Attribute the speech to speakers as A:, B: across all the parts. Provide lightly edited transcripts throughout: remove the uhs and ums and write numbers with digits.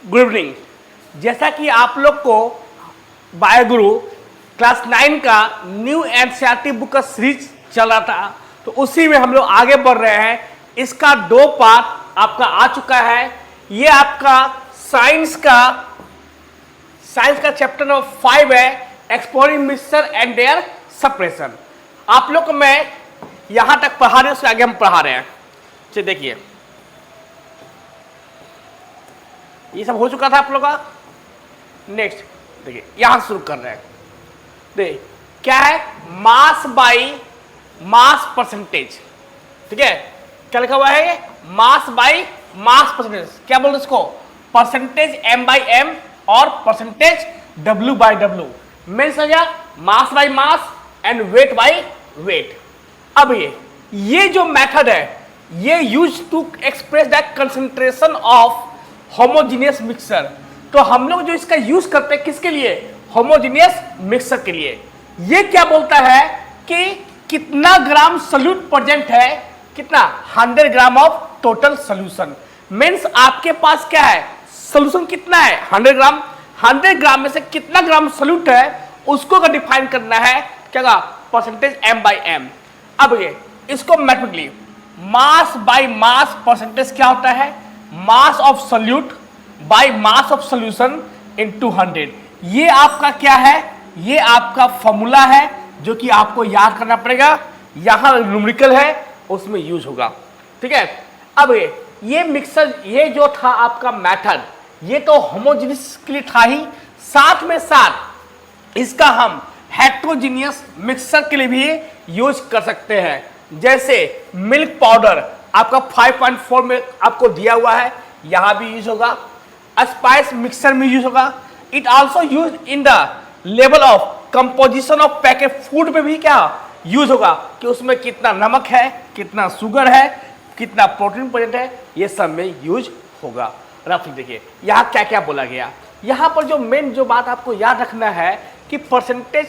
A: Good evening. जैसा कि आप लोग को बायोगुरु क्लास 9 का न्यू एनसीईआरटी बुक का सीरीज चल रहा था, तो उसी में हम लोग आगे बढ़ रहे हैं। इसका 2 पार्ट आपका आ चुका है। ये आपका साइंस का चैप्टर नंबर 5 है, exploring mixture and their separation. आप लोग को मैं यहां तक पढ़ा रहे हैं, उसके आगे हम पढ़ा रहे हैं। चलिए देखिए, ये सब हो चुका था आप लोग का। नेक्स्ट देखिए, यहां शुरू कर रहे हैं। देखिए क्या है, मास बाई मास परसेंटेज। ठीक है, क्या लिखा हुआ है, ये मास बाई मास परसेंटेज। क्या बोलते इसको, परसेंटेज m बाई m और percentage w by w। Means हो गया mass by mass and weight by weight. अब ये जो मेथड है, ये use to express the concentration of homogeneous mixture. तो हम लोग जो इसका यूज करते हैं किसके लिए, होमोजीनियस मिक्सचर के लिए। ये क्या बोलता है कि कितना ग्राम सोल्यूट प्रेजेंट है, कितना 100 gram of total solution. Means आपके पास क्या है, सोल्यूशन कितना है 100 ग्राम। 100 ग्राम में से कितना ग्राम सोल्यूट है उसको का डिफाइन करना है, क्या कहा, परसेंटेज m बाई m। अब ये इसको mathematically mass by mass percentage क्या होता है, mass of solute by mass of solution into 100। ये आपका क्या है, ये आपका फॉर्मूला है जो कि आपको याद करना पड़ेगा। यहां न्यूमेरिकल है, उसमें यूज होगा। ठीक है, अब ये मिक्सर, ये जो था आपका मेथड, ये तो होमोजेनियस के लिए था ही, साथ में साथ इसका हम हेट्रोजीनियस मिक्सर के लिए भी यूज कर सकते हैं। जैसे मिल्क पाउडर आपका 5.4 में आपको दिया हुआ है, यहां भी यूज होगा। स्पाइस मिक्सर में यूज होगा। It also use in the level of composition of packet food में भी क्या यूज होगा, कि उसमें कितना नमक है, कितना शुगर है, कितना प्रोटीन प्रेजेंट है, ये सब में यूज होगा। रफली देखिए यहाँ क्या क्या बोला गया। यहाँ पर जो मेन जो बात आपको याद रखना है कि परसेंटेज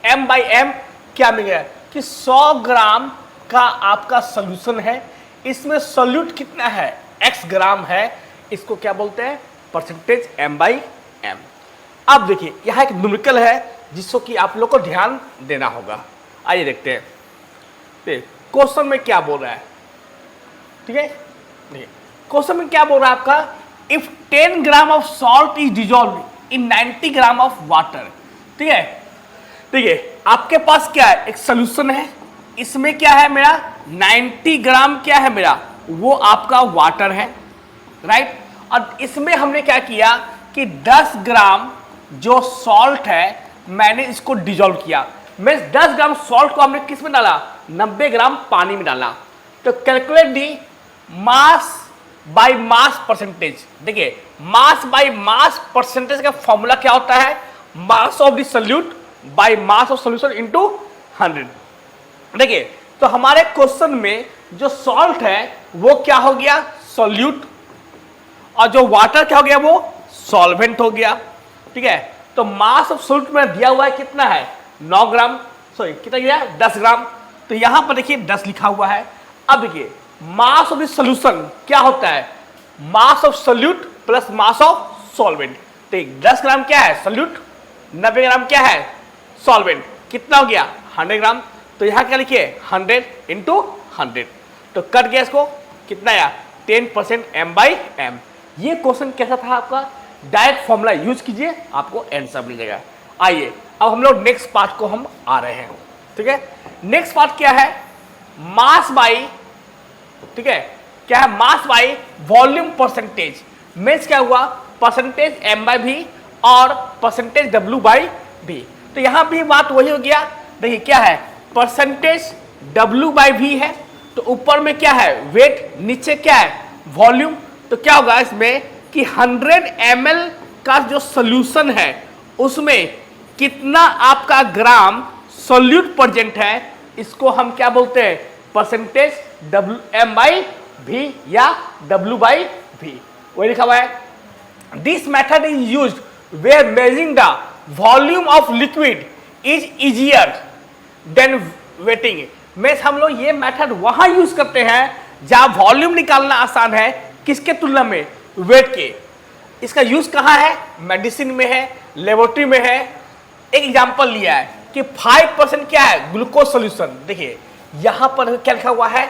A: m बाई m क्या मिल गया, कि 100 ग्राम का आपका सोल्यूशन है, इसमें सोल्यूट कितना है, x ग्राम है, इसको क्या बोलते हैं, परसेंटेज m बाई m। अब देखिए यहाँ एक न्यूमेरिकल है जिसको कि आप लोग को ध्यान देना होगा। आइए देखते हैं क्वेश्चन में क्या बोल रहा है। ठीक है, देखिए क्वेश्चन में क्या बोल रहा है आपका, if 10 gram of salt is dissolve in 90 gram of water. ठीक है, देखिए आपके पास क्या है, एक सोल्यूशन है, इसमें क्या है मेरा 90 ग्राम क्या है मेरा, वो आपका वाटर है, राइट। और इसमें हमने क्या किया कि 10 ग्राम जो सॉल्ट है मैंने इसको डिजॉल्व किया। मैं 10 ग्राम सॉल्ट को हमने किस में डाला, 90 ग्राम पानी में डाला। तो calculate the mass by mass percentage. देखिए मास बाय मास परसेंटेज का फॉर्मूला क्या होता है, mass of the solute by mass of solution into 100। देखिए तो हमारे क्वेश्चन में जो सॉल्ट है वो क्या हो गया, सोल्यूट, और जो वाटर क्या हो गया, वो सॉल्वेंट हो गया। ठीक है, तो मास ऑफ सोल्यूट में दिया हुआ है कितना है, 9 ग्राम, सॉरी कितना दिया, 10 ग्राम। तो यहां पर देखिए 10 लिखा हुआ है। अब देखिए मास ऑफ द सोल्यूशन क्या होता है, mass of solute plus mass of solvent. तो 10 ग्राम क्या है सोल्यूट, 90 ग्राम क्या है सॉल्वेंट, कितना हो गया 100 ग्राम। तो यहां क्या लिखिए 100 इंटू 100, तो कट गया इसको, कितना आया 10% m बाई m। ये क्वेश्चन कैसा था आपका, डायरेक्ट फॉर्मूला यूज कीजिए, आपको आंसर मिल जाएगा। आइए अब हम लोग नेक्स्ट पार्ट को हम आ रहे हैं। ठीक है, नेक्स्ट पार्ट क्या है, मास बाई, ठीक है, क्या है, mass by volume percentage. Means क्या हुआ, परसेंटेज m बाई v और परसेंटेज w बाई v। तो यहां भी बात वही हो गया। देखिए क्या है, परसेंटेज w बाई v है, तो ऊपर में क्या है वेट, नीचे क्या है वॉल्यूम। तो क्या होगा इसमें कि 100 ml का जो सोल्यूशन है उसमें कितना आपका ग्राम सोल्यूट प्रेजेंट है, इसको हम क्या बोलते हैं, परसेंटेज m बाई v या w बाई v, वही लिखा हुआ है। This method is used where measuring the volume of liquid is easier than weighing. में हम लोग ये मेथड वहां यूज करते हैं जहां वॉल्यूम निकालना आसान है, किसके तुलना में, वेट के। इसका यूज कहाँ है? मेडिसिन में है, लेबोरेटरी में है। एक एग्जांपल लिया है कि 5% क्या है? Glucose solution. देखिए यहां पर क्या लिखा हुआ है?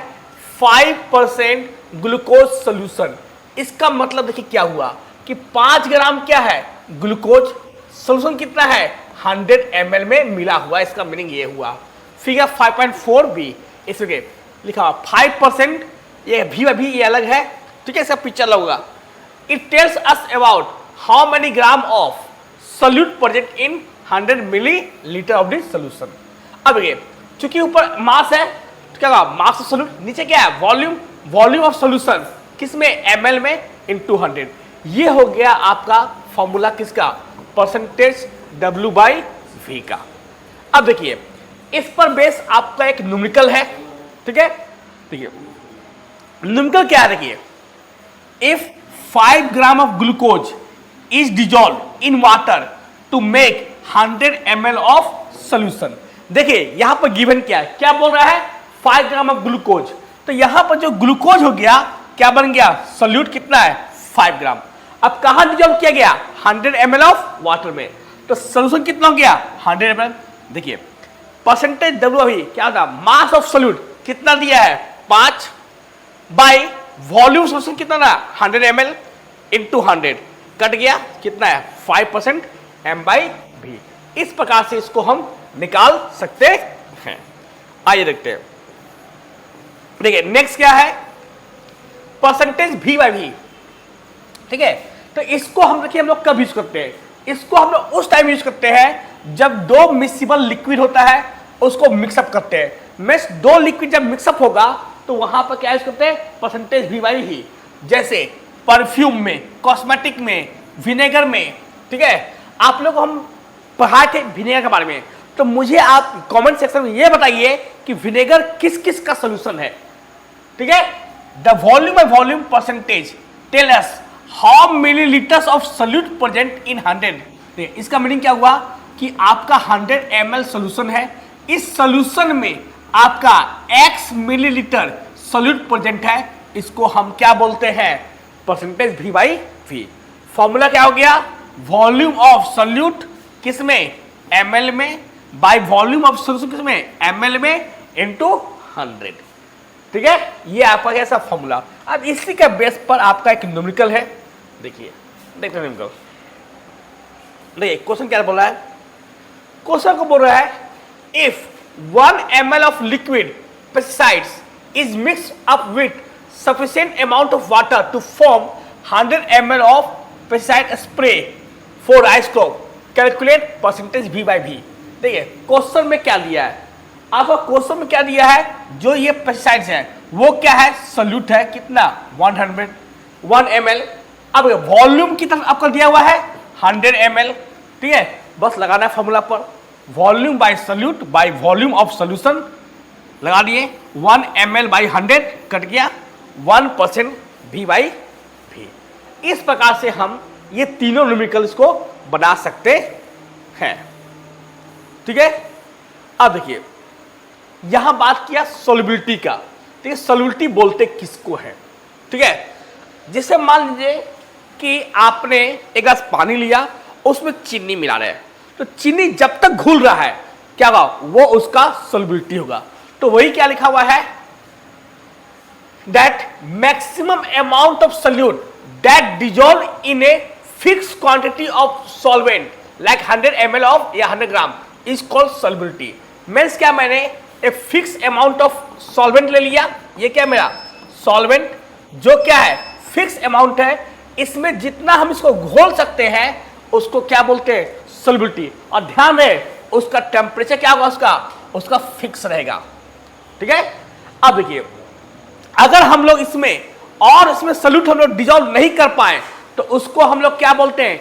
A: 5% ग्लूकोज सोल्यूशन। इसका मतलब देखिए क्या हुआ कि 5 ग्राम क्या है? ग्लूकोज सोल्यूशन कितना है? 100 ml में मिला हुआ। इसका मीनिंग ये हुआ। फिगर 5.4 भी इसमें लिखा हुआ 5%, ये भी ये अलग है, ठीक है, इसका पिक्चर लगेगा। It tells us about how many gram of solute present in 100 millilitre of this solution. अब ये चूंकि ऊपर मास है तो क्या होगा? मास ऑफ सोल्यूट, नीचे क्या है? वॉल्यूम। वॉल्यूम ऑफ सोल्यूशन किसमें? ml में इनटू 100। ये हो गया आपका फॉर्मूला किसका? परसेंटेज W/V का। अब देखिए इस पर बेस आपका एक न्यूमेरिकल है, ठीक है। देखिए न्यूमेरिकल क्या है? देखिए if 5 gram of glucose is dissolve in water to make 100 ml of solution. देखिए यहां पर गिवन क्या है? क्या बोल रहा है? 5 ग्राम ऑफ ग्लूकोज। तो यहां पर जो ग्लूकोज हो गया क्या बन गया? सोल्यूट कितना है? 5 ग्राम। अब कहां डिजॉल्व किया गया? 100 ml ऑफ वाटर में। तो सोल्यूशन कितना हो गया? 100 ml। देखिए परसेंटेज W क्या होता? मास ऑफ सोल्यूट कितना दिया है? 5 बाई वॉल्यूम सोल्यूशन कितना ना? 100 ml इंटू 100 कट गया कितना है? 5% M/V। इस प्रकार से इसको हम निकाल सकते हैं। आइए देखते हैं। देखिए नेक्स्ट क्या है? परसेंटेज V/V, ठीक है। तो इसको हम देखिए हम लोग कब यूज करते हैं? इसको हम लोग उस टाइम यूज करते हैं जब दो मिक्सिबल लिक्विड होता है, उसको मिक्सअप करते हैं। मिक्स दो लिक्विड जब मिक्सअप होगा तो वहां पर क्या यूज करते हैं? Percentage V/V। जैसे परफ्यूम में, कॉस्मेटिक में, विनेगर में, ठीक है। आप लोग हम पढ़ाए थे विनेगर के बारे में, तो मुझे आप कमेंट सेक्शन में ये बताइए कि विनेगर किस किस का सोल्यूशन है, ठीक है। The volume by volume percentage tell us how millilitres of solute present in 100। इसका मीनिंग क्या हुआ कि आपका 100 ml सोल्यूशन है, इस सोल्यूशन में आपका x मिलीलीटर सोल्यूट प्रेजेंट है, इसको हम क्या बोलते हैं? Percentage V/V। फॉर्मूला क्या हो गया? वॉल्यूम ऑफ सोल्यूट किसमें? ml में, बाय वॉल्यूम ऑफ सोल्यूशन किसमें? ml में इनटू 100, ठीक है। ये आपका कैसा फॉर्मूला। अब इसी के बेस पर आपका एक न्यूमेरिकल है। देखिए देखते हैं न्यूमेरिकल। देखिए क्वेश्चन क्या बोल रहा है? क्वेश्चन को बोल रहा है if 1 ml of liquid pesticides is mixed up with sufficient amount of water to form 100 ml of pesticide spray for rice crop, calculate percentage V/V। देखिए क्वेश्चन में क्या दिया है आपका? क्वेश्चन में क्या दिया है? जो ये पेस्टिसाइड्स हैं वो क्या है? सोल्यूट है कितना? 1 ml। अब वॉल्यूम की तरफ आपको दिया हुआ है 100 ml, ठीक है। बस लगाना है फॉर्मूला पर, volume by solute by volume of solution लगा दिए। 1 ml बाई 100 कट गया 1% V/V। इस प्रकार से हम ये तीनों न्यूमेरिकल्स को बना सकते हैं, ठीक है। अब देखिए यहां बात किया सोल्युबिलिटी का, ठीक है। सोल्युबिलिटी बोलते किसको है, ठीक है। जैसे मान लीजिए कि आपने एक गिलास पानी लिया, उसमें चीनी मिला रहे हैं, तो चीनी जब तक घुल रहा है क्या होगा? वो उसका सोल्युबिलिटी होगा। तो वही क्या लिखा हुआ है? that maximum amount of solute that dissolve in a fixed quantity of solvent like 100 ml of या 100 ग्राम is called solubility। मीन्स क्या? मैंने एक फिक्स अमाउंट ऑफ सॉल्वेंट ले लिया, ये क्या मेरा सॉल्वेंट जो क्या है? फिक्स अमाउंट है, इसमें जितना हम इसको घोल सकते हैं उसको क्या बोलते हैं? सॉल्युबिलिटी। और ध्यान रहे उसका टेम्परेचर क्या होगा? उसका फिक्स रहेगा, ठीक है। अब देखिए अगर हम लोग इसमें सोल्यूट हम लोग डिजॉल्व नहीं कर पाए तो उसको हम लोग क्या बोलते हैं?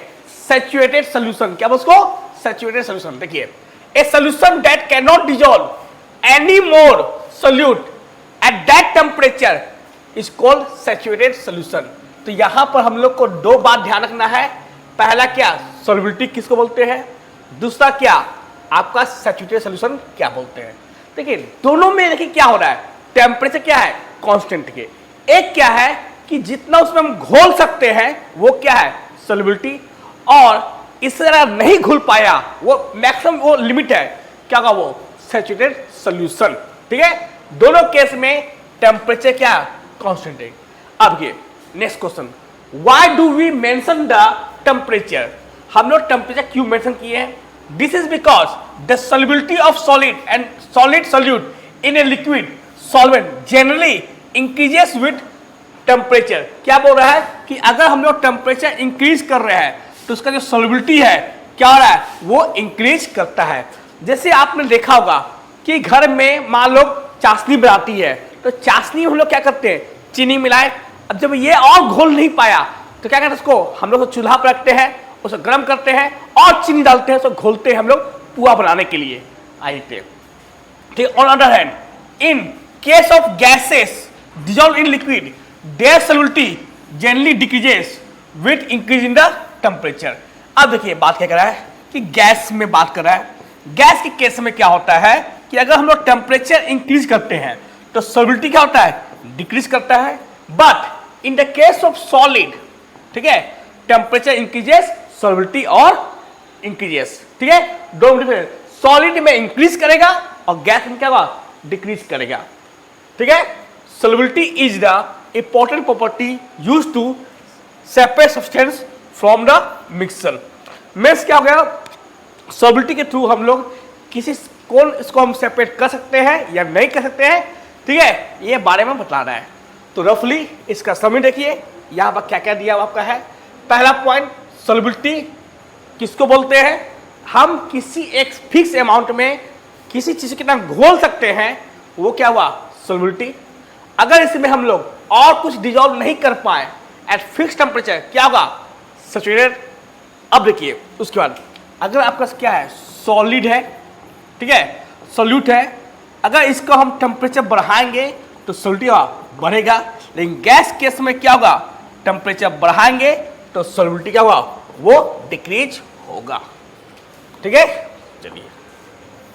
A: Saturated solution. क्या उसको? Saturated solution. देखिए a solution that can not dissolve any more solute at that temperature is called saturated solution. तो यहां पर हम लोग को दो बात ध्यान रखना है। पहला क्या? सॉल्युबिलिटी किसको बोलते हैं, दूसरा क्या आपका सैचुरेटेड सोल्यूशन क्या बोलते हैं। देखिए दोनों में देखिए क्या हो रहा है? टेम्परेचर क्या है? कांस्टेंट के। एक क्या है कि जितना उसमें हम घोल सकते हैं वो क्या है? सॉल्युबिलिटी, और इससे अगर नहीं घुल पाया, वो मैक्सिमम वो लिमिट है, क्या होगा, वो सैचुरेटेड सॉल्यूशन। ठीक है, दोनों केस में टेम्परेचर क्या कांस्टेंट है। अब ये next question, why do we mention the temperature, हम लोग टेम्परेचर क्यों मेंशन किए हैं? This is because the solubility of solid and solid solute in a liquid solvent generally increases with temperature. क्या बोल रहा है कि अगर हम लोग टेम्परेचर इंक्रीज कर रहे हैं तो उसका जो सॉल्युबिलिटी है क्या हो रहा है, वो इंक्रीज करता है। जैसे आपने देखा होगा कि घर में मान लो चाशनी बनाती है, तो चाशनी हम लोग क्या करते हैं, चीनी मिलाए। अब जब ये और घोल नहीं पाया तो क्या करते हैं, उसको हम लोग चूल्हा पर रखते हैं, उसे गर्म करते हैं और चीनी डालते हैं, उसको घोलते हैं हम लोग पुआ बनाने के लिए। आइए ठीक, on other hand in case of gases dissolve in liquid their solubility generally decreases with increase in the temperature. अब देखिए बात क्या कर रहा है कि गैस में बात कर रहा है। गैस के केस में क्या होता है कि अगर हम लोग टेम्परेचर इंक्रीज करते हैं तो सॉल्युबिलिटी क्या होता है, डिक्रीज करता है। But in the case of solid, ठीक है, टेम्परेचर इंक्रीजेस, सॉल्युबिलिटी और इंक्रीजेस। ठीक है, दोनों डिफरेंट, सॉलिड में इंक्रीज करेगा और गैस में क्या होगा, डिक्रीज करेगा। ठीक है, solubility is the important property used to separate substance from the mixture. Means क्या हो गया, सॉल्युबिलिटी के थ्रू हम लोग किसी कौन इसको हम सेपरेट कर सकते हैं या नहीं कर सकते हैं। ठीक है, ये बारे में बता रहा है। तो रफली इसका समरी देखिए, यहाँ पर क्या क्या दिया हुआ आपका है। पहला पॉइंट, सॉल्युबिलिटी किसको बोलते हैं, हम किसी एक फिक्स अमाउंट में किसी चीज को कितना घोल सकते हैं, वो क्या हुआ, सॉल्युबिलिटी। अगर इसमें हम लोग और कुछ डिजॉल्व नहीं कर पाए एट फिक्स टेम्परेचर, क्या होगा, सैचुरेटेड। अब देखिए उसके बाद अगर आपका क्या है, सॉलिड है, ठीक है, सॉल्यूट है, अगर इसको हम टेम्परेचर बढ़ाएंगे तो सॉल्युबिलिटी बढ़ेगा। लेकिन गैस केस में क्या होगा, टेम्परेचर बढ़ाएंगे तो सॉल्युबिलिटी क्या होगा, वो डिक्रीज होगा। ठीक है, चलिए